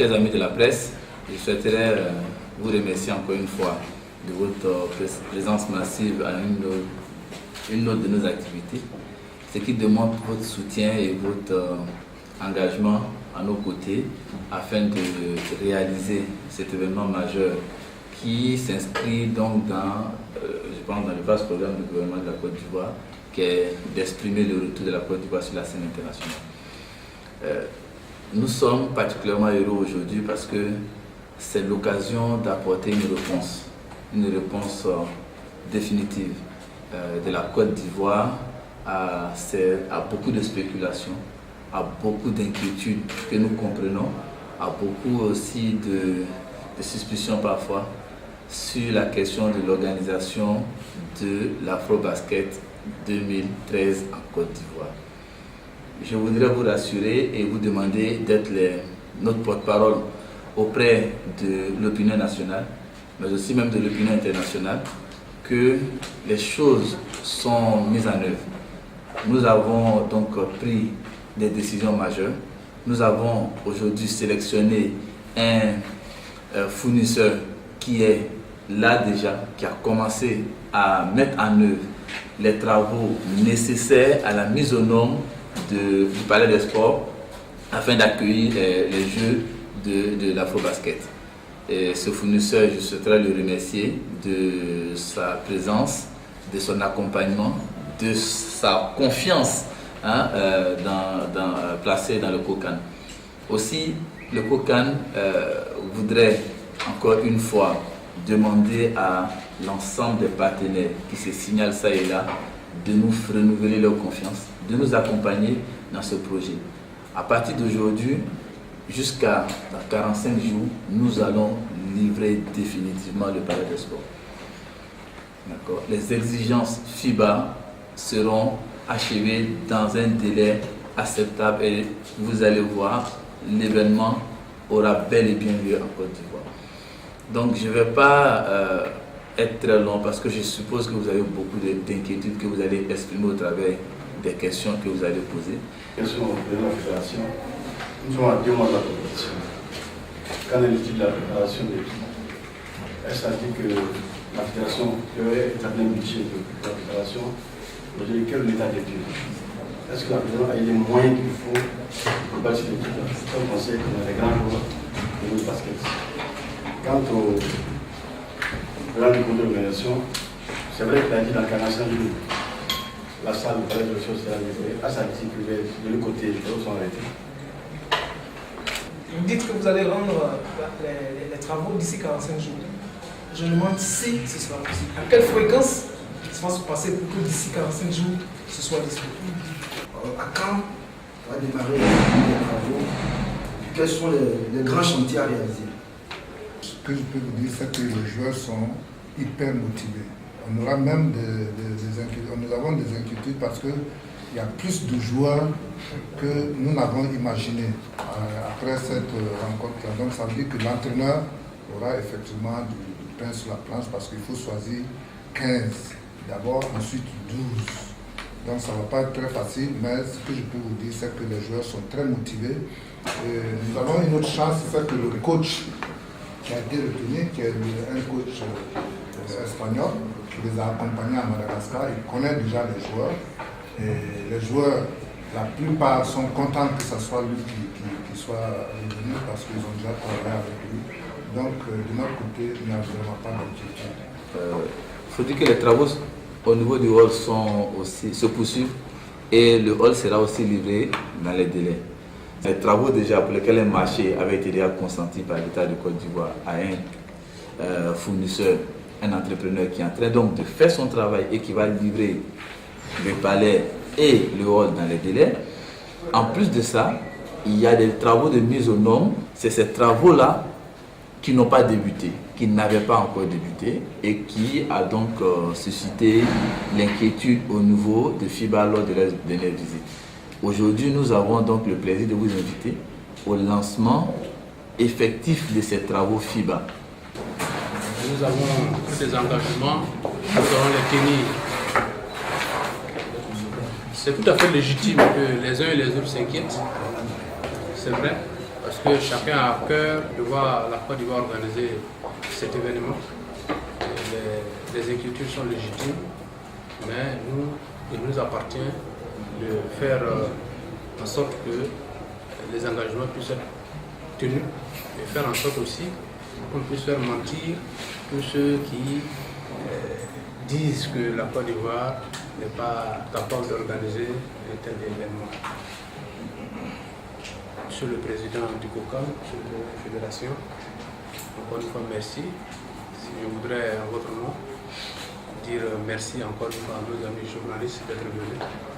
chers amis de la presse, je souhaiterais vous remercier encore une fois de votre présence massive à une autre de nos activités, ce qui démontre votre soutien et votre engagement à nos côtés afin de réaliser cet événement majeur qui s'inscrit donc dans, je pense, dans le vaste programme du gouvernement de la Côte d'Ivoire, qui est d'exprimer le retour de la Côte d'Ivoire sur la scène internationale. Nous sommes particulièrement heureux aujourd'hui parce que c'est l'occasion d'apporter une réponse définitive de la Côte d'Ivoire à beaucoup de spéculations, à beaucoup d'inquiétudes que nous comprenons, à beaucoup aussi de suspicions parfois sur la question de l'organisation de l'Afrobasket 2013 en Côte d'Ivoire. Je voudrais vous rassurer et vous demander d'être notre porte-parole auprès de l'opinion nationale, mais aussi même de l'opinion internationale, que les choses sont mises en œuvre. Nous avons donc pris des décisions majeures. Nous avons aujourd'hui sélectionné un fournisseur qui est là déjà, qui a commencé à mettre en œuvre les travaux nécessaires à la mise aux normes du Palais des Sports afin d'accueillir les Jeux de l'Afrobasket. Et ce fournisseur, je souhaiterais le remercier de sa présence, de son accompagnement, de sa confiance placée dans le COCAN. Aussi, le COCAN voudrait encore une fois demander à l'ensemble des partenaires qui se signalent ça et là de nous renouveler leur confiance, de nous accompagner dans ce projet. À partir d'aujourd'hui, jusqu'à 45 jours, nous allons livrer définitivement le Palais des Sports. D'accord. Les exigences FIBA seront achevées dans un délai acceptable et vous allez voir, l'événement aura bel et bien lieu en Côte d'Ivoire. Donc je ne vais pas être très long parce que je suppose que vous avez beaucoup d'inquiétudes que vous allez exprimer au travers des questions que vous allez poser. Question de la fédération. Nous sommes à 2 mois de la compétition. Quand elle dit de la préparation des équipes, elle s'est dit que la fédération devait établir un budget de la fédération. Aujourd'hui, quel est l'état des lieux? Est-ce que la fédération a les moyens qu'il faut pour bâtir l'équipe? Comme on sait qu'on a des grands joueurs de notre basket. Quant au plan du cours d'organisation, c'est vrai qu'il a dit dans 45 jours, la salle de palais de ressources est livrée. À sa dit que de l'autre côté, les autres sont arrêtés. Vous dites que vous allez rendre les travaux d'ici 45 jours. Je me demande si ce sera possible. À quelle fréquence ça va se passer pour que d'ici 45 jours, ce soit disponible? À quand va démarrer les travaux? Quels sont les grands chantiers à réaliser? Ce que je peux vous dire, c'est que les joueurs sont hyper motivés. On aura même des inquiétudes. Nous avons des inquiétudes parce qu'il y a plus de joueurs que nous n'avons imaginé après cette rencontre. Donc ça veut dire que l'entraîneur aura effectivement du pain sur la planche parce qu'il faut choisir 15 d'abord, ensuite 12. Donc ça ne va pas être très facile, mais ce que je peux vous dire, c'est que les joueurs sont très motivés. Et nous avons une autre chance, c'est que le coach qui a été retenu, qui est un coach espagnol, qui les a accompagnés à Madagascar, il connaît déjà les joueurs. Et les joueurs, la plupart sont contents que ce soit lui qui soit revenu parce qu'ils ont déjà travaillé avec lui. Donc de notre côté, il n'y a vraiment pas d'inquiétude. Il faut dire que les travaux au niveau du hall se poursuivent et le hall sera aussi livré dans les délais. Les travaux déjà pour lesquels un marché avait été déjà consenti par l'État de Côte d'Ivoire à un fournisseur, un entrepreneur qui est en train donc de faire son travail et qui va livrer le palais et le hall dans les délais. En plus de ça, il y a des travaux de mise aux normes. C'est ces travaux-là qui n'ont pas débuté, qui n'avaient pas encore débuté et qui a donc suscité l'inquiétude au niveau de FIBA lors de leur dernière visite. Aujourd'hui, nous avons donc le plaisir de vous inviter au lancement effectif de ces travaux FIBA. Nous avons pris des engagements, nous allons les tenir. C'est tout à fait légitime que les uns et les autres s'inquiètent, c'est vrai, parce que chacun a à cœur de voir la Côte d'Ivoire organiser cet événement. Les inquiétudes sont légitimes, mais il nous appartient de faire en sorte que les engagements puissent être tenus et faire en sorte aussi qu'on puisse faire mentir tous ceux qui disent que la Côte d'Ivoire n'est pas capable d'organiser un tel événement. Monsieur le Président du COCAM, Monsieur le Président de la Fédération, encore une fois merci. Je voudrais, en votre nom, dire merci encore une fois à nos amis journalistes d'être venus.